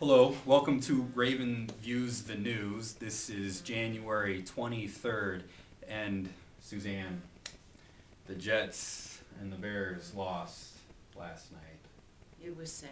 Hello, welcome to Raven Views the News. This is January 23rd, and Suzanne, the Jets and the Bears lost last night. It was sad.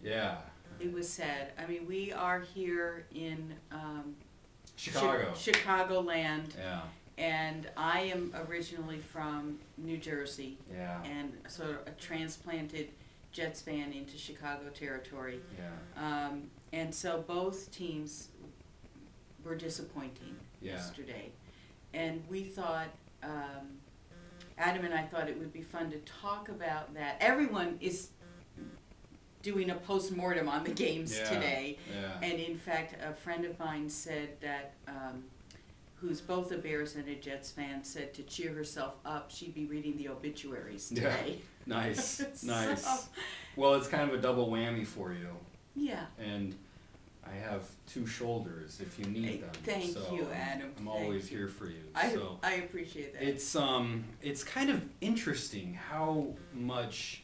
Yeah. It was sad. I mean, we are here in Chicago. Chicagoland, Yeah. and I am originally from New Jersey, Yeah. and sort of a transplanted Jets fan into Chicago territory. Yeah. And so both teams were disappointing Yeah. yesterday. And we thought, Adam and I thought it would be fun to talk about that. Everyone is doing a post-mortem on the games Yeah. today. Yeah. And in fact, a friend of mine said that, who's both a Bears and a Jets fan, said to cheer herself up, she'd be reading the obituaries today. Nice. So- Nice. Well, it's kind of a double whammy for you. Yeah. And I have two shoulders if you need them. Thank so you, Adam. I'm Thank always you. here for you. I appreciate that. It's kind of interesting how much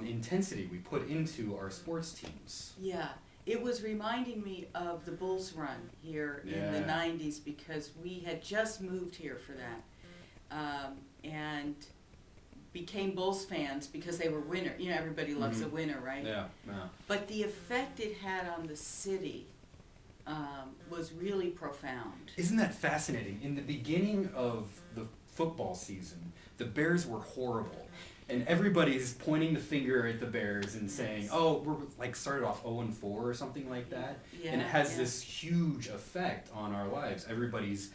intensity we put into our sports teams. Yeah, it was reminding me of the Bulls run here in the Yeah. 90s because we had just moved here for that, and became Bulls fans because they were winner. You know, everybody loves a winner, right? Yeah, yeah. But the effect it had on the city was really profound. Isn't that fascinating? In the beginning of the football season, the Bears were horrible. And everybody's pointing the finger at the Bears and saying, Yes. oh, we're like started off 0-4 or something like that. Yeah, And it has yeah. this huge effect on our lives. Everybody's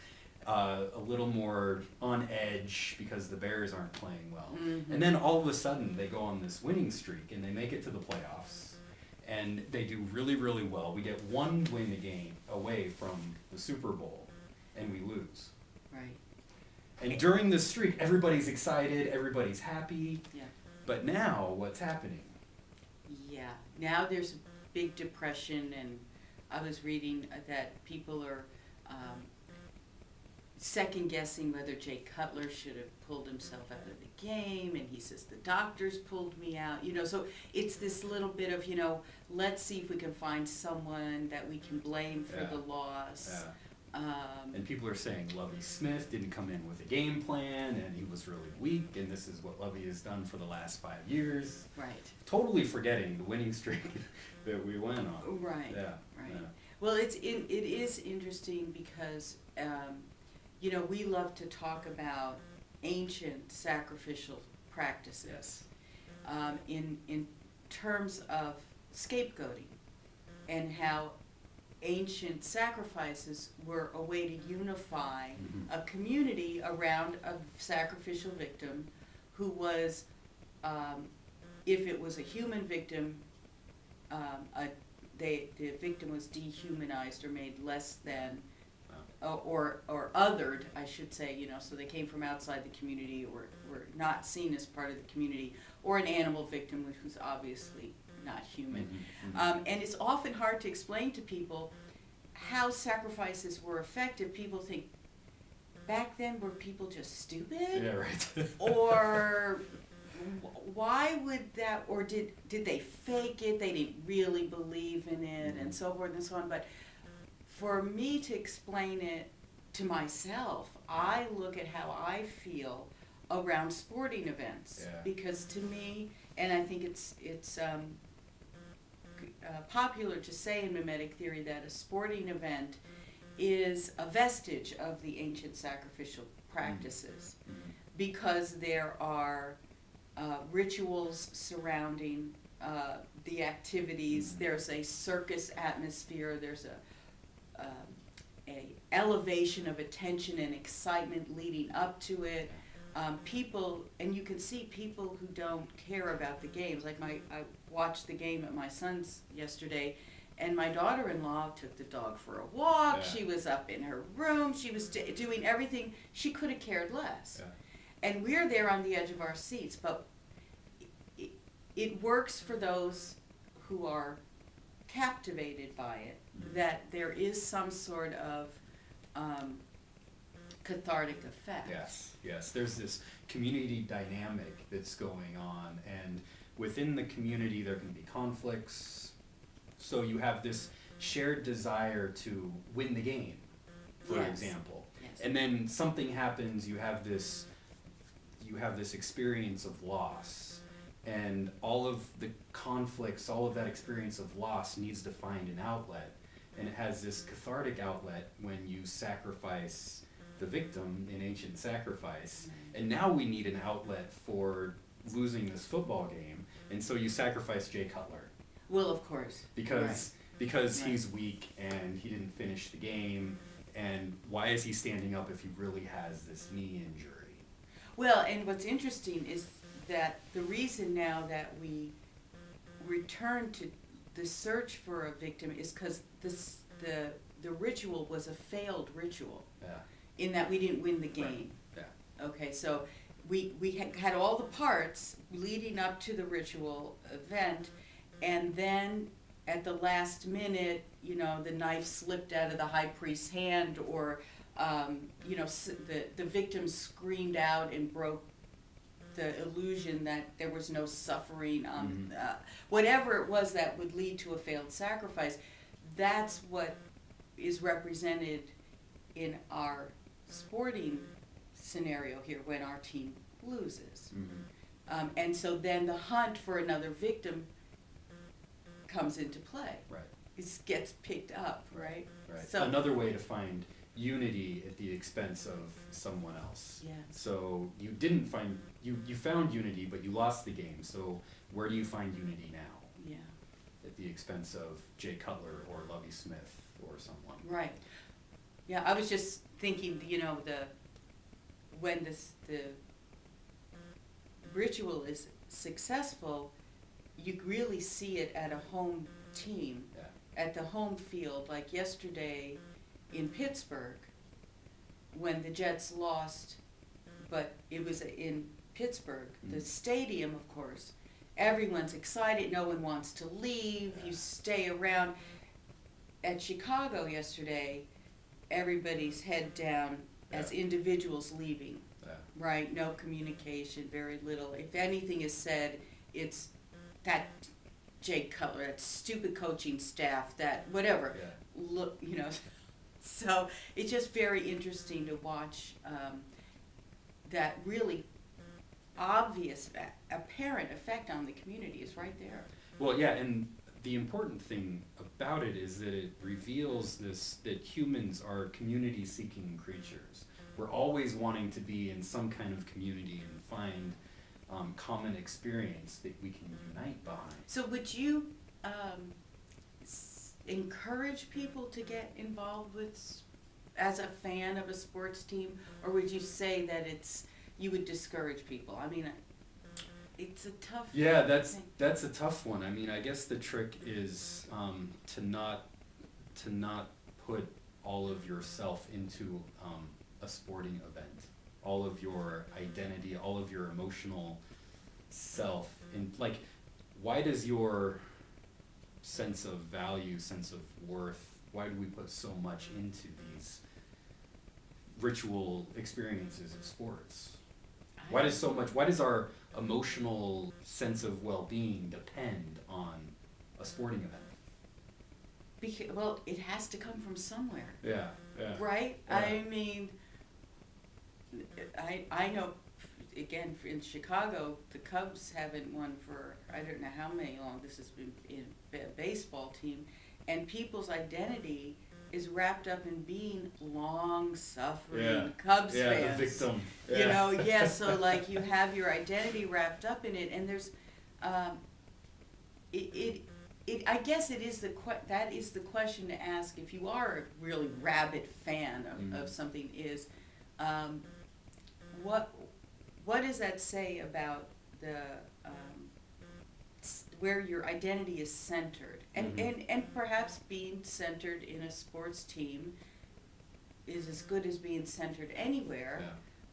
a little more on edge because the Bears aren't playing well. Mhm. And then all of a sudden they go on this winning streak and they make it to the playoffs. And they do really, really well. We get one win a game away from the Super Bowl and we lose. Right. And during this streak, everybody's excited, everybody's happy. Yeah. But now, what's happening? Yeah. Now there's a big depression, and I was reading that people are second guessing whether Jay Cutler should have pulled himself out of the game, and he says the doctors pulled me out. You know, so it's this little bit of, you know, let's see if we can find someone that we can blame for Yeah. the loss. Yeah. And people are saying Lovie Smith didn't come in with a game plan, and he was really weak, and this is what Lovie has done for the last 5 years. Right. Totally forgetting the winning streak that we went on. Right. Yeah. Right. Yeah. Well, it is interesting because, you know, we love to talk about ancient sacrificial practices in terms of scapegoating, and how ancient sacrifices were a way to unify Mhm. a community around a sacrificial victim who was, if it was a human victim, the victim was dehumanized or made less than, or othered, I should say, you know, so they came from outside the community or were not seen as part of the community, or an animal victim who's obviously not human. Mhm. Mhm. And it's often hard to explain to people how sacrifices were effective. People think, back then were people just stupid? Yeah, right. Or why would that, or did they fake it? They didn't really believe in it, and so forth and so on. But for me to explain it to myself, I look at how I feel around sporting events. Yeah. Because to me, and I think it's popular to say in mimetic theory that a sporting event is a vestige of the ancient sacrificial practices, Mhm. because there are rituals surrounding the activities. There's a circus atmosphere. There's a elevation of attention and excitement leading up to it. People, and you can see people who don't care about the games. Like I watched the game at my son's yesterday, and my daughter-in-law took the dog for a walk. Yeah. She was up in her room. She was doing everything. She could have cared less. Yeah. And we're there on the edge of our seats, but it works for those who are captivated by it, that there is some sort of cathartic effect. Yes. There's this community dynamic that's going on, and within the community there can be conflicts, So you have this shared desire to win the game, for Yes. example. Yes. And then something happens, you have this experience of loss. And all of the conflicts, all of that experience of loss needs to find an outlet. And it has this cathartic outlet when you sacrifice the victim in ancient sacrifice. And now we need an outlet for losing this football game. And so you sacrifice Jay Cutler. Well, of course. Because Right. he's weak and he didn't finish the game. And why is he standing up if he really has this knee injury? Well, and what's interesting is that the reason now that we return to the search for a victim is because the ritual was a failed ritual, Yeah. in that we didn't win the game. Yeah. Okay, so we had all the parts leading up to the ritual event, and then at the last minute, the knife slipped out of the high priest's hand, or the victim screamed out and broke the illusion that there was no suffering, whatever it was that would lead to a failed sacrifice. That's what is represented in our sporting scenario here when our team loses. Mm-hmm. And so then the hunt for another victim comes into play. Right. It gets picked up, right? Right. So Another way to find unity at the expense of someone else. Yes. So you didn't find you found unity, but you lost the game. So where do you find unity now? Yeah. At the expense of Jay Cutler or Lovie Smith or someone. Right. Yeah, I was just thinking, when the ritual is successful, you really see it at a home team, Yeah. at the home field. Like yesterday in Pittsburgh, when the Jets lost, but it was in Pittsburgh, the stadium, of course, everyone's excited, no one wants to leave, you stay around. At Chicago yesterday, everybody's head down as individuals leaving, right? No communication, very little. If anything is said, it's that Jay Cutler, that stupid coaching staff, that whatever. Yeah. Look, so it's just very interesting to watch that really obvious, apparent effect on the community is right there. Well, yeah, and the important thing about it is that it reveals that humans are community-seeking creatures. We're always wanting to be in some kind of community and find common experience that we can unite behind. So would you encourage people to get involved with, as a fan of a sports team, or would you say that you would discourage people? I mean, it's a tough thing. That's a tough one. I mean, I guess the trick is to not put all of yourself into a sporting event, all of your identity, all of your emotional self, and like, why does your sense of value, sense of worth, why do we put so much into these ritual experiences of sports? Why does our emotional sense of well-being depend on a sporting event? Well, it has to come from somewhere, Yeah. right? Yeah. I mean, I know, again, in Chicago, the Cubs haven't won for I don't know how many long. This has been in a baseball team, and people's identity is wrapped up in being long-suffering Cubs fans. The victim. So like you have your identity wrapped up in it, and there's, I guess it is that is the question to ask if you are a really rabid fan of something is, what does that say about the where your identity is centered, and perhaps being centered in a sports team is as good as being centered anywhere.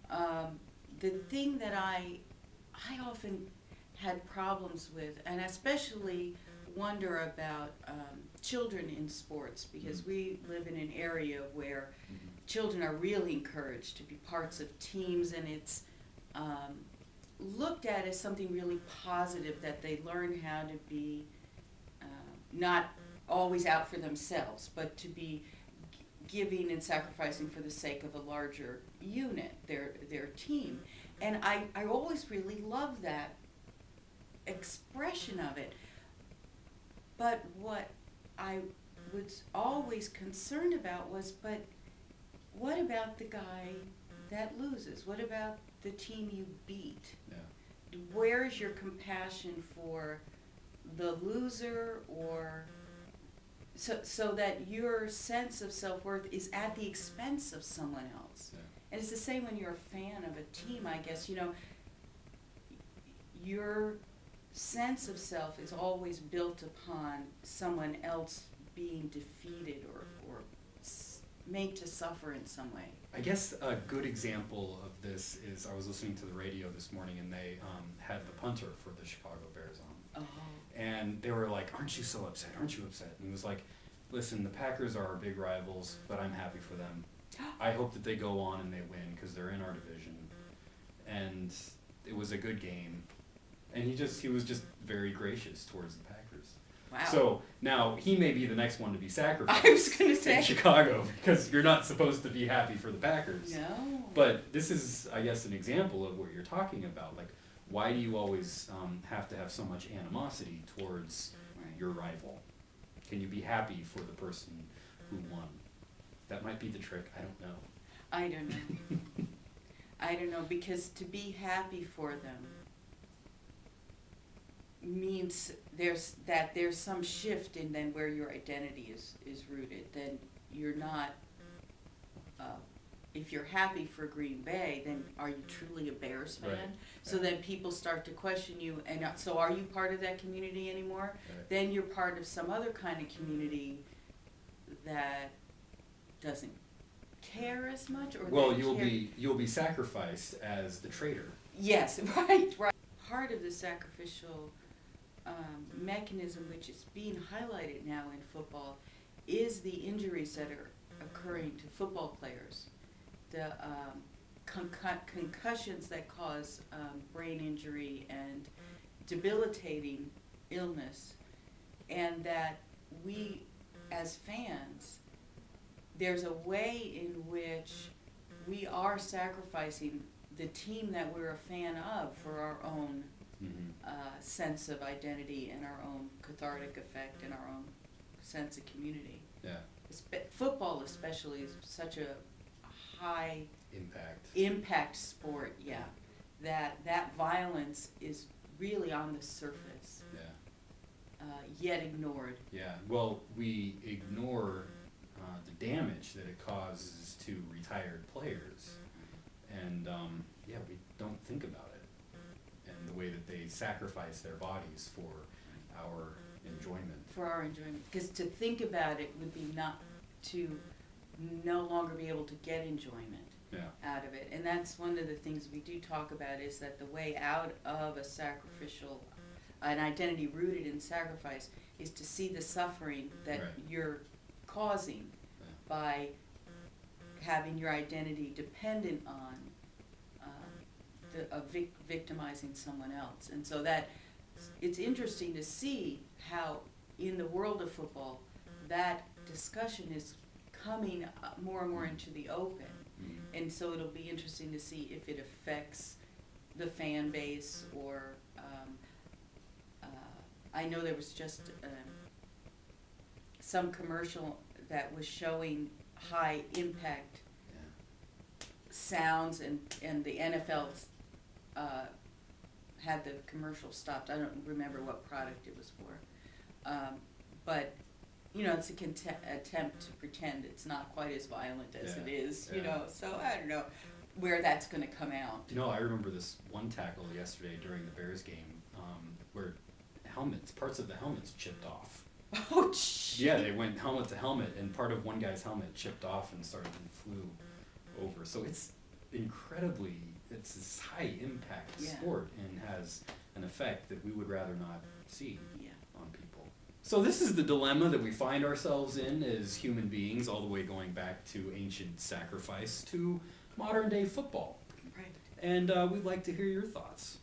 The thing that I often had problems with, and especially wonder about children in sports, because we live in an area where children are really encouraged to be parts of teams, and it's looked at as something really positive that they learn how to be not always out for themselves, but to be giving and sacrificing for the sake of a larger unit, their team. And I always really love that expression of it. But what I was always concerned about was, but what about the guy that loses? What about the team you beat? Yeah. Where's your compassion for the loser, or so that your sense of self-worth is at the expense of someone else? Yeah. And it's the same when you're a fan of a team, I guess. You know, your sense of self is always built upon someone else being defeated or made to suffer in some way. I guess a good example of this is I was listening to the radio this morning, and they had the punter for the Chicago Bears on. Oh. And they were like, "Aren't you so upset? Aren't you upset?" And he was like, "Listen, the Packers are our big rivals, but I'm happy for them. I hope that they go on and they win because they're in our division." And it was a good game. And he was just very gracious towards the Packers. Wow. So now he may be the next one to be sacrificed I was gonna say. in Chicago, because you're not supposed to be happy for the Packers. No. But this is, I guess, an example of what you're talking about. Like, why do you always have to have so much animosity towards your rival? Can you be happy for the person who won? That might be the trick. I don't know. I don't know. I don't know, because to be happy for them means there's some shift in then where your identity is rooted. Then you're not, if you're happy for Green Bay, then are you truly a Bears fan? Right. So then people start to question you, and so are you part of that community anymore? Right. Then you're part of some other kind of community that doesn't care as much, or Well, that you'll be sacrificed as the traitor. Yes, right. Part of the sacrificial mechanism, which is being highlighted now in football, is the injuries that are occurring to football players, the concussions that cause brain injury and debilitating illness, and that we as fans, there's a way in which we are sacrificing the team that we're a fan of for our own sense of identity and our own cathartic effect and our own sense of community. Yeah. Football especially is such a high impact sport, yeah, that violence is really on the surface, yet ignored. Yeah, well, we ignore the damage that it causes to retired players, and we don't think about it, and the way that they sacrifice their bodies for our enjoyment. For our enjoyment, because to think about it would be not to no longer be able to get enjoyment out of it. And that's one of the things we do talk about, is that the way out of a sacrificial, an identity rooted in sacrifice, is to see the suffering that you're causing by having your identity dependent on victimizing someone else. And so that it's interesting to see how in the world of football that discussion is coming more and more into the open. And so it'll be interesting to see if it affects the fan base, or I know there was just some commercial that was showing high impact sounds, and the NFL had the commercial stopped. I don't remember what product it was for, but you know, it's a attempt to pretend it's not quite as violent as it is, you know, so I don't know where that's going to come out. You know, I remember this one tackle yesterday during the Bears game where parts of the helmets chipped off. Oh, geez. Yeah, they went helmet to helmet, and part of one guy's helmet chipped off and flew over. So it's it's this high impact sport, and has an effect that we would rather not see on people. So this is the dilemma that we find ourselves in as human beings, all the way going back to ancient sacrifice to modern day football. Right. And we'd like to hear your thoughts.